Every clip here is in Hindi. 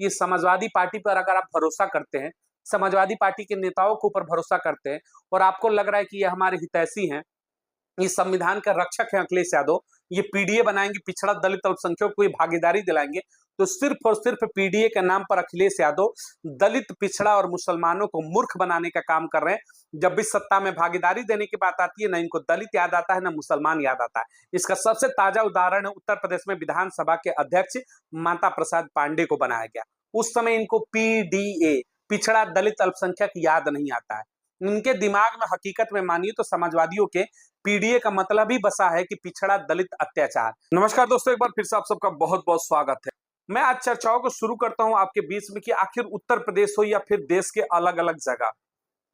ये समाजवादी पार्टी पर अगर आप भरोसा करते हैं, समाजवादी पार्टी के नेताओं के ऊपर भरोसा करते हैं और आपको लग रहा है कि ये हमारे हितैषी हैं, ये संविधान का रक्षक है अखिलेश यादव, ये पीडीए बनाएंगे, पिछड़ा दलित अल्पसंख्यकों को ये भागीदारी दिलाएंगे, तो सिर्फ और सिर्फ पीडीए के नाम पर अखिलेश यादव दलित, पिछड़ा और मुसलमानों को मूर्ख बनाने का काम कर रहे हैं। जब भी सत्ता में भागीदारी देने की बात आती है, ना इनको दलित याद आता है, ना मुसलमान याद आता है। इसका सबसे ताजा उदाहरण है उत्तर प्रदेश में विधानसभा के अध्यक्ष माता प्रसाद पांडे को बनाया गया। उस समय इनको पीडीए, पिछड़ा दलित अल्पसंख्यक, याद नहीं आता है। इनके दिमाग में हकीकत में मानिए तो समाजवादियों के पीडीए का मतलब ही बसा है कि पिछड़ा दलित अत्याचार। नमस्कार दोस्तों, एक बार फिर से आप सबका बहुत बहुत स्वागत है। मैं आज चर्चाओं को शुरू करता हूं आपके बीच में कि आखिर उत्तर प्रदेश हो या फिर देश के अलग अलग जगह,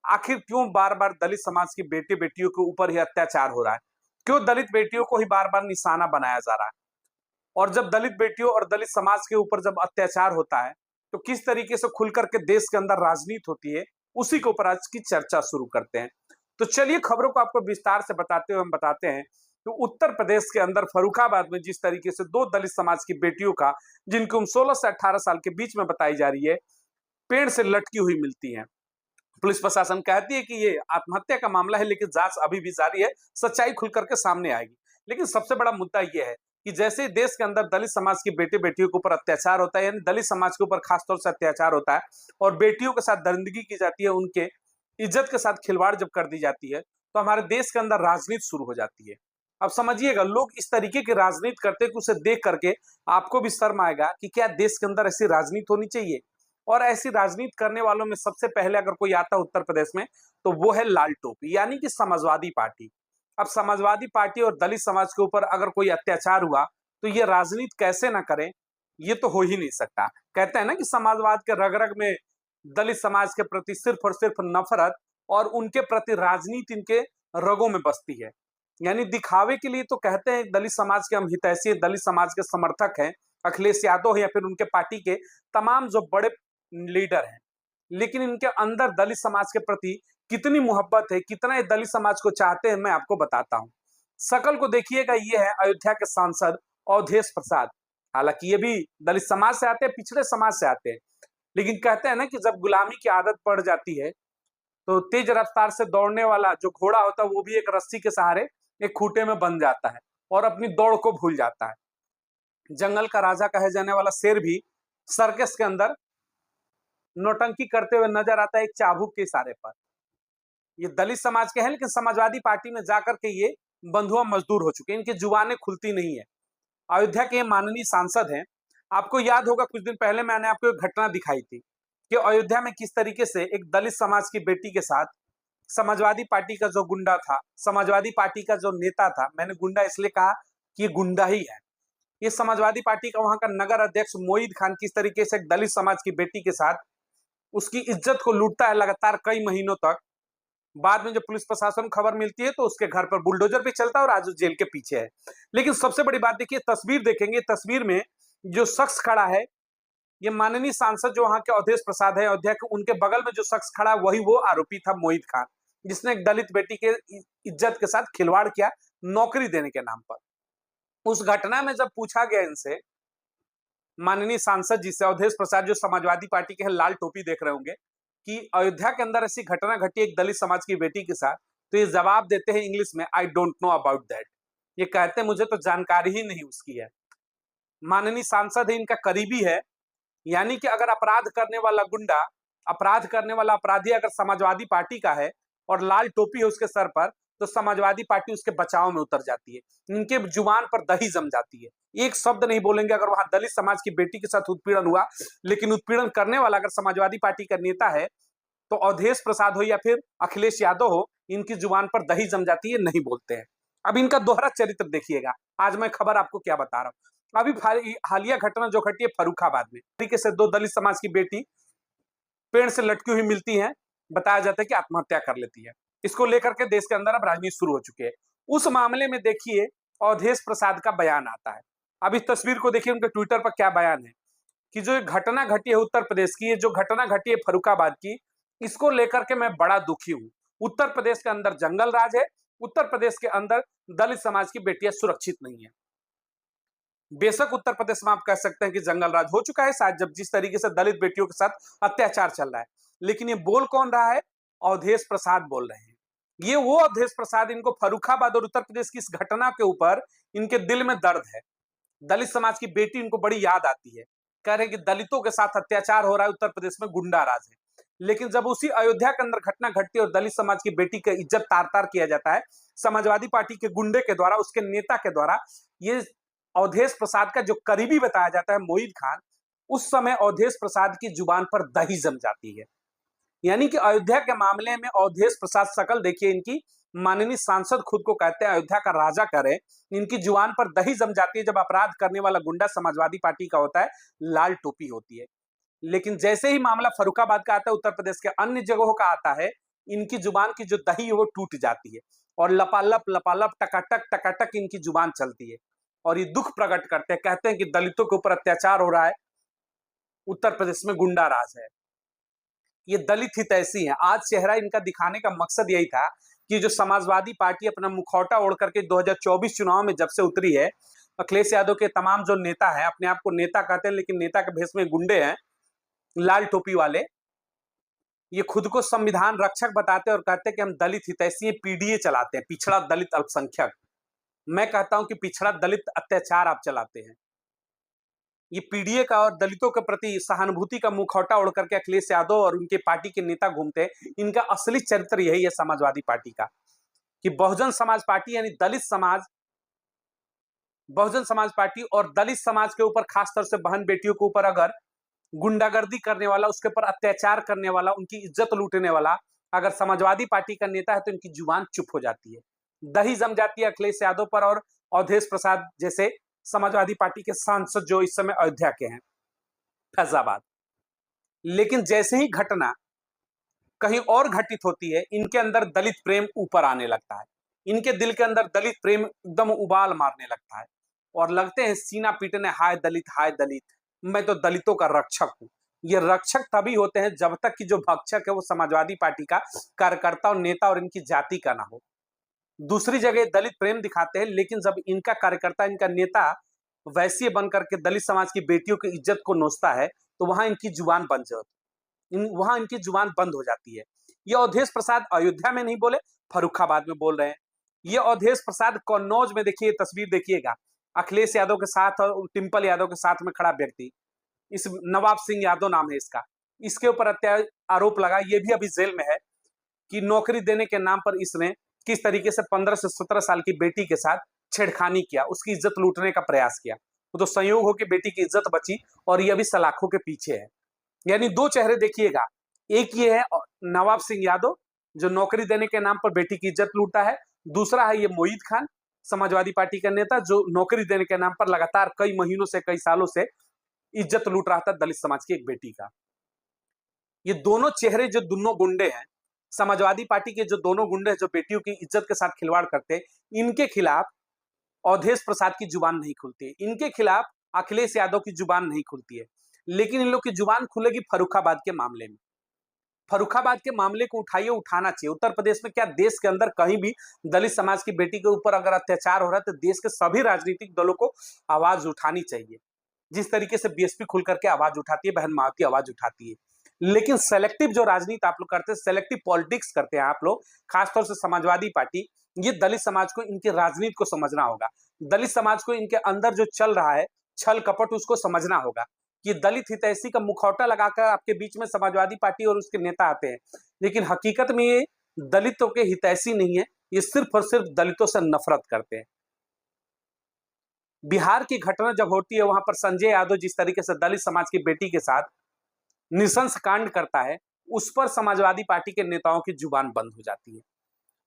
आखिर क्यों बार बार दलित समाज की बेटे बेटियों के ऊपर ही अत्याचार हो रहा है, क्यों दलित बेटियों को ही बार बार निशाना बनाया जा रहा है। और जब दलित बेटियों और दलित समाज के ऊपर जब अत्याचार होता है तो किस तरीके से खुल करके देश के अंदर राजनीति होती है, उसी के ऊपर आज की चर्चा शुरू करते हैं। तो चलिए खबरों को आपको विस्तार से बताते हुए हम बताते हैं तो उत्तर प्रदेश के अंदर फर्रुखाबाद में जिस तरीके से दो दलित समाज की बेटियों का, जिनकी उम्र 16 से 18 साल के बीच में बताई जा रही है, पेड़ से लटकी हुई मिलती हैं। पुलिस प्रशासन कहती है कि ये आत्महत्या का मामला है, लेकिन जांच अभी भी जारी है, सच्चाई खुल करके सामने आएगी। लेकिन सबसे बड़ा मुद्दा यह है कि जैसे देश के अंदर दलित समाज की बेटे बेटियों के ऊपर अत्याचार होता है, यानी दलित समाज के ऊपर खासतौर से अत्याचार होता है और बेटियों के साथ दरिंदगी की जाती है, उनके इज्जत के साथ खिलवाड़ जब कर दी जाती है, तो हमारे देश के अंदर राजनीति शुरू हो जाती है। अब समझिएगा, लोग इस तरीके की राजनीति करते हैं कि उसे देख करके आपको भी शर्म आएगा कि क्या देश के अंदर ऐसी राजनीति होनी चाहिए। और ऐसी राजनीति करने वालों में सबसे पहले अगर कोई आता है उत्तर प्रदेश में, तो वो है लाल टोपी, यानी कि समाजवादी पार्टी। अब समाजवादी पार्टी और दलित समाज के ऊपर अगर कोई अत्याचार हुआ तो ये राजनीति कैसे ना करें, ये तो हो ही नहीं सकता। कहते हैं ना कि समाजवाद के रग रग में दलित समाज के प्रति सिर्फ और सिर्फ नफरत और उनके प्रति राजनीति इनके रगों में बसती है। यानी दिखावे के लिए तो कहते हैं दलित समाज के हम हितैषी, दलित समाज के समर्थक हैं, अखिलेश यादव या फिर उनके पार्टी के तमाम जो बड़े लीडर हैं, लेकिन इनके अंदर दलित समाज के प्रति कितनी मोहब्बत है, कितना ये दलित समाज को चाहते हैं, मैं आपको बताता हूं। शकल को देखिएगा, ये है अयोध्या के सांसद अवधेश प्रसाद। हालांकि ये भी दलित समाज से आते हैं, पिछड़े समाज से आते हैं, लेकिन कहते हैं ना कि जब गुलामी की आदत पड़ जाती है तो तेज रफ्तार से दौड़ने वाला जो घोड़ा होता है वो भी एक रस्सी के सहारे एक खूंटे में बंध जाता है और अपनी दौड़ को भूल जाता है। जंगल का राजा कहे जाने वाला शेर भी सर्कस के अंदर नौटंकी करते हुए नजर आता है एक चाबुक के इशारे पर। ये दलित समाज के हैं, लेकिन समाजवादी पार्टी में जाकर के ये बंधुआ मजदूर हो चुके हैं, इनकी जुबानें खुलती नहीं है। अयोध्या के माननीय सांसद हैं। आपको याद होगा कुछ दिन पहले मैंने आपको एक घटना दिखाई थी कि अयोध्या में किस तरीके से एक दलित समाज की बेटी के साथ समाजवादी पार्टी का जो गुंडा था, समाजवादी पार्टी का जो नेता था, मैंने गुंडा इसलिए कहा कि ये गुंडा ही है, ये समाजवादी पार्टी का वहां का नगर अध्यक्ष मोईद खान किस तरीके से एक दलित समाज की बेटी के साथ उसकी इज्जत को लूटता है लगातार कई महीनों तक। बाद में जब पुलिस प्रशासन को खबर मिलती है तो उसके घर पर बुलडोजर भी चलता है और आज जेल के पीछे है। लेकिन सबसे बड़ी बात देखिए, तस्वीर देखेंगे, तस्वीर में जो शख्स खड़ा है, ये माननीय सांसद जो वहां के अवधेश प्रसाद है अयोध्या के, उनके बगल में जो शख्स खड़ा है वही वो आरोपी था मोहित खान, जिसने एक दलित बेटी के इज्जत के साथ खिलवाड़ किया नौकरी देने के नाम पर। उस घटना में जब पूछा गया इनसे, माननीय सांसद जी से, अवधेश प्रसाद जो समाजवादी पार्टी के हैं, लाल टोपी देख रहे होंगे, कि अयोध्या के अंदर ऐसी घटना घटी एक दलित समाज की बेटी के साथ, तो ये जवाब देते हैं इंग्लिश में, I don't know about that. ये कहते हैं मुझे तो जानकारी ही नहीं उसकी है। माननीय सांसद है, इनका करीबी है, यानी कि अगर अपराध करने वाला गुंडा, अपराध करने वाला अपराधी अगर समाजवादी पार्टी का है और लाल टोपी है उसके सर पर, तो समाजवादी पार्टी उसके बचाव में उतर जाती है, इनके जुबान पर दही जम जाती है, एक शब्द नहीं बोलेंगे अगर वहां दलित समाज की बेटी के साथ उत्पीड़न हुआ। लेकिन उत्पीड़न करने वाला अगर समाजवादी पार्टी का नेता है तो अवधेश प्रसाद हो या फिर अखिलेश यादव हो, इनकी जुबान पर दही जम जाती है, नहीं बोलते हैं। अब इनका दोहरा चरित्र देखिएगा। आज मैं खबर आपको क्या बता रहा हूं, अभी हालिया घटना जो घटी है फर्रुखाबाद में, तरीके से दो दलित समाज की बेटी पेड़ से लटकी हुई मिलती है, बताया जाता है कि आत्महत्या कर लेती है। इसको लेकर के देश के अंदर अब राजनीति शुरू हो चुकी है। उस मामले में देखिए अवधेश प्रसाद का बयान आता है। अब इस तस्वीर को देखिए, उनके ट्विटर पर क्या बयान है कि जो घटना घटी है उत्तर प्रदेश की, ये जो घटना घटी है फर्रुखाबाद की, इसको लेकर के मैं बड़ा दुखी हूं। उत्तर प्रदेश के अंदर जंगल राज है, उत्तर प्रदेश के अंदर दलित समाज की बेटियां सुरक्षित नहीं है। बेशक उत्तर प्रदेश में आप कह सकते हैं कि जंगल राज हो चुका है शायद, जब जिस तरीके से दलित बेटियों के साथ अत्याचार चल रहा है, लेकिन ये बोल कौन रहा है? अवधेश प्रसाद बोल रहे हैं। ये वो अवधेश प्रसाद, इनको फर्रुखाबाद और उत्तर प्रदेश की इस घटना के ऊपर इनके दिल में दर्द है। दलित समाज की बेटी इनको बड़ी याद आती है, कह रहे हैं कि दलितों के साथ अत्याचार हो रहा है, उत्तर प्रदेश में गुंडा राज है। लेकिन जब उसी अयोध्या के अंदर घटना घटती है और दलित समाज की बेटी की इज्जत तार तार किया जाता है समाजवादी पार्टी के गुंडे के द्वारा, उसके नेता के द्वारा, ये अवधेश प्रसाद का जो करीबी बताया जाता है मोहित खान, उस समय अवधेश प्रसाद की जुबान पर दही जम जाती है। यानी कि अयोध्या के मामले में अवधेश प्रसाद, शकल देखिए इनकी, माननीय सांसद खुद को कहते हैं अयोध्या का राजा करे, इनकी जुबान पर दही जम जाती है जब अपराध करने वाला गुंडा समाजवादी पार्टी का होता है, लाल टोपी होती है। लेकिन जैसे ही मामला फर्रुखाबाद का आता है, उत्तर प्रदेश के अन्य जगहों का आता है, इनकी जुबान की जो दही है वो टूट जाती है और लपालप टकाटक इनकी जुबान चलती है और ये दुख प्रकट करते हैं, कहते हैं कि दलितों के ऊपर अत्याचार हो रहा है, उत्तर प्रदेश में गुंडा राज है, ये दलित हितैषी है। आज चेहरा इनका दिखाने का मकसद यही था कि जो समाजवादी पार्टी अपना मुखौटा ओढ़ करके 2024 चुनाव में जब से उतरी है, अखिलेश यादव के तमाम जो नेता है, अपने आप को नेता कहते हैं लेकिन नेता के भेष में गुंडे हैं, लाल टोपी वाले, ये खुद को संविधान रक्षक बताते हैं और कहते हैं कि हम दलित हितैषी पीडीए चलाते हैं, पिछड़ा दलित अल्पसंख्यक। मैं कहता हूं कि पिछड़ा दलित अत्याचार आप चलाते हैं। ये पीडीए का और दलितों के प्रति सहानुभूति का मुखौटा ओढ़ करके अखिलेश यादव और उनके पार्टी के नेता घूमते हैं। इनका असली चरित्र यही है समाजवादी पार्टी का, कि बहुजन समाज पार्टी यानी दलित समाज, बहुजन समाज पार्टी और दलित समाज के ऊपर, खासतौर से बहन बेटियों के ऊपर अगर गुंडागर्दी करने वाला, उसके ऊपर अत्याचार करने वाला, उनकी इज्जत लूटने वाला अगर समाजवादी पार्टी का नेता है तो इनकी जुबान चुप हो जाती है, दही जम जाती है अखिलेश यादव पर और अवधेश प्रसाद जैसे समाजवादी पार्टी के सांसद जो इस समय अयोध्या के हैं, फैजाबाद। लेकिन जैसे ही घटना कहीं और घटित होती है, इनके अंदर दलित प्रेम ऊपर आने लगता है, इनके दिल के अंदर दलित प्रेम एकदम उबाल मारने लगता है और लगते हैं सीना पीटने, हाय दलित, मैं तो दलितों का रक्षक हूं। ये रक्षक तभी होते हैं जब तक कि जो भक्षक है वो समाजवादी पार्टी का कार्यकर्ता और नेता और इनकी जाति का ना हो। दूसरी जगह दलित प्रेम दिखाते हैं, लेकिन जब इनका कार्यकर्ता, इनका नेता वैश्य बन करके दलित समाज की बेटियों की इज्जत को नोचता है तो वहां इनकी जुबान बंद वहां इनकी जुबान बंद हो जाती है। ये अवधेश प्रसाद अयोध्या में नहीं बोले, फर्रुखाबाद में बोल रहे हैं। ये अवधेश प्रसाद कन्नौज में, देखिए तस्वीर देखिएगा, अखिलेश यादव के साथ और टिम्पल यादव के साथ में खड़ा व्यक्ति, इस नवाब सिंह यादव नाम है इसका, इसके ऊपर आरोप लगा, ये भी अभी जेल में है, कि नौकरी देने के नाम पर इसने किस तरीके से 15 से 17 साल की बेटी के साथ छेड़खानी किया, उसकी इज्जत लूटने का प्रयास किया। वो तो संयोग हो कि बेटी की इज्जत बची और ये अभी सलाखों के पीछे है। यानी दो चेहरे देखिएगा, एक ये है नवाब सिंह यादव जो नौकरी देने के नाम पर बेटी की इज्जत लूटता है, दूसरा है ये मोहित खान, समाजवादी पार्टी का नेता, जो नौकरी देने के नाम पर लगातार कई महीनों से, कई सालों से इज्जत लूट रहा था दलित समाज की एक बेटी का। ये दोनों चेहरे जो दोनों गुंडे हैं, समाजवादी पार्टी के जो दोनों गुंडे हैं जो बेटियों की इज्जत के साथ खिलवाड़ करते हैं, इनके खिलाफ अवधेश प्रसाद की जुबान नहीं खुलती है, इनके खिलाफ अखिलेश यादव की जुबान नहीं खुलती है। लेकिन इन लोग की जुबान खुलेगी फर्रुखाबाद के मामले में। फर्रुखाबाद के मामले को उठाइए, उठाना चाहिए। उत्तर प्रदेश में क्या, देश के अंदर कहीं भी दलित समाज की बेटी के ऊपर अगर अत्याचार हो रहा है तो देश के सभी राजनीतिक दलों को आवाज उठानी चाहिए। जिस तरीके से बीएसपी खुल करके आवाज उठाती है, बहन मावती आवाज उठाती है, लेकिन सेलेक्टिव जो राजनीति आप लोग करते हैं, सेलेक्टिव पॉलिटिक्स करते हैं आप लोग, खासतौर से समाजवादी पार्टी, ये दलित समाज को, इनकी राजनीति को समझना होगा। दलित समाज को इनके अंदर जो चल रहा है छल कपट, उसको समझना होगा कि दलित हितैषी का मुखौटा लगाकर आपके बीच में समाजवादी पार्टी और उसके नेता आते हैं, लेकिन हकीकत में ये दलितों के हितैषी नहीं है, ये सिर्फ और सिर्फ दलितों से नफरत करते हैं। बिहार की घटना जब होती है, वहां पर संजय यादव जिस तरीके से दलित समाज की बेटी के साथ नृशंस कांड करता है, उस पर समाजवादी पार्टी के नेताओं की जुबान बंद हो जाती है।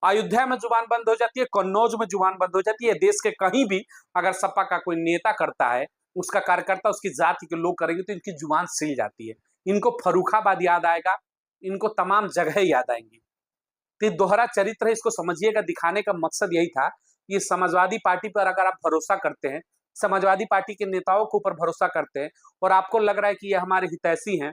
अयोध्या में जुबान बंद हो जाती है, कन्नौज में जुबान बंद हो जाती है। देश के कहीं भी अगर सपा का कोई नेता करता है, उसका कार्यकर्ता, उसकी जाति के लोग करेंगे तो इनकी जुबान सिल जाती है। इनको फर्रुखाबाद याद आएगा, इनको तमाम जगह याद आएंगी। तो ये दोहरा चरित्र है, इसको समझिएगा। दिखाने का मकसद यही था, ये समाजवादी पार्टी पर अगर आप भरोसा करते हैं, समाजवादी पार्टी के नेताओं के ऊपर भरोसा करते हैं और आपको लग रहा है कि ये हमारे हितैषी हैं,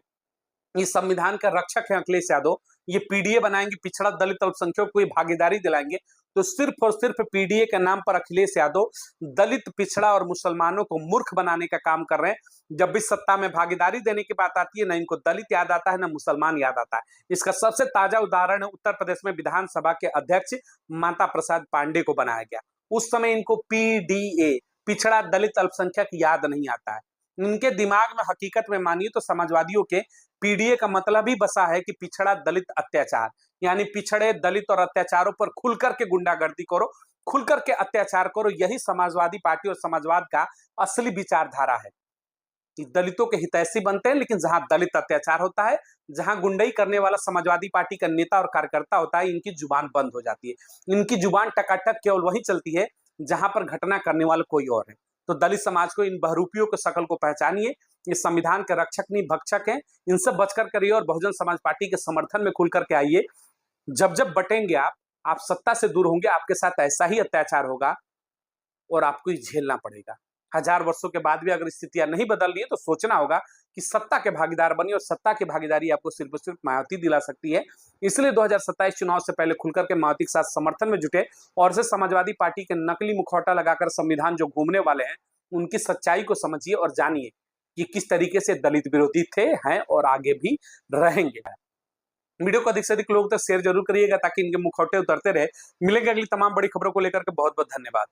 ये संविधान का रक्षक है अखिलेश यादव, ये पीडीए बनाएंगे, पिछड़ा दलित अल्पसंख्यकों को ये भागीदारी दिलाएंगे, तो सिर्फ और सिर्फ पीडीए के नाम पर अखिलेश यादव दलित, पिछड़ा और मुसलमानों को मूर्ख बनाने का काम कर रहे हैं। जब भी सत्ता में भागीदारी देने की बात आती है, ना इनको दलित याद आता है, ना मुसलमान याद आता है। इसका सबसे ताजा उदाहरण है उत्तर प्रदेश में विधानसभा के अध्यक्ष माता प्रसाद पांडे को बनाया गया। उस समय इनको पीडीए, पिछड़ा दलित अल्पसंख्यक, याद नहीं आता है। इनके दिमाग में हकीकत में मानिए तो समाजवादियों के पीडीए का मतलब ही बसा है कि पिछड़ा दलित अत्याचार, यानी पिछड़े दलित और अत्याचारों पर खुल करके गुंडागर्दी करो, खुल करके अत्याचार करो। यही समाजवादी पार्टी और समाजवाद का असली विचारधारा है कि दलितों के हितैषी बनते हैं, लेकिन जहां दलित अत्याचार होता है, जहां गुंडई करने वाला समाजवादी पार्टी का नेता और कार्यकर्ता होता है, इनकी जुबान बंद हो जाती है। इनकी जुबान टकाटक केवल वही चलती है जहां पर घटना करने वाला कोई और है। तो दलित समाज को इन बहरूपियों के शकल को पहचानिए। ये संविधान के रक्षक नहीं, भक्षक हैं। इनसे बचकर करिए और बहुजन समाज पार्टी के समर्थन में खुल करके आइए। जब जब बटेंगे आप सत्ता से दूर होंगे, आपके साथ ऐसा ही अत्याचार होगा और आपको ही झेलना पड़ेगा। 1000 वर्षों के बाद भी अगर स्थितियां नहीं बदल रही है तो सोचना होगा कि सत्ता के भागीदार बनिए, और सत्ता की भागीदारी आपको सिर्फ और सिर्फ मायावती दिला सकती है। इसलिए 2027 चुनाव से पहले खुलकर के मायावती के साथ समर्थन में जुटे और से समाजवादी पार्टी के नकली मुखौटा लगाकर संविधान जो घूमने वाले हैं, उनकी सच्चाई को समझिए और जानिए कि किस तरीके से दलित विरोधी थे, हैं और आगे भी रहेंगे। वीडियो को अधिक से अधिक लोगों तक शेयर जरूर करिएगा ताकि इनके मुखौटे उतरते रहे। मिलेंगे अगली तमाम बड़ी खबरों को लेकर के। बहुत बहुत धन्यवाद।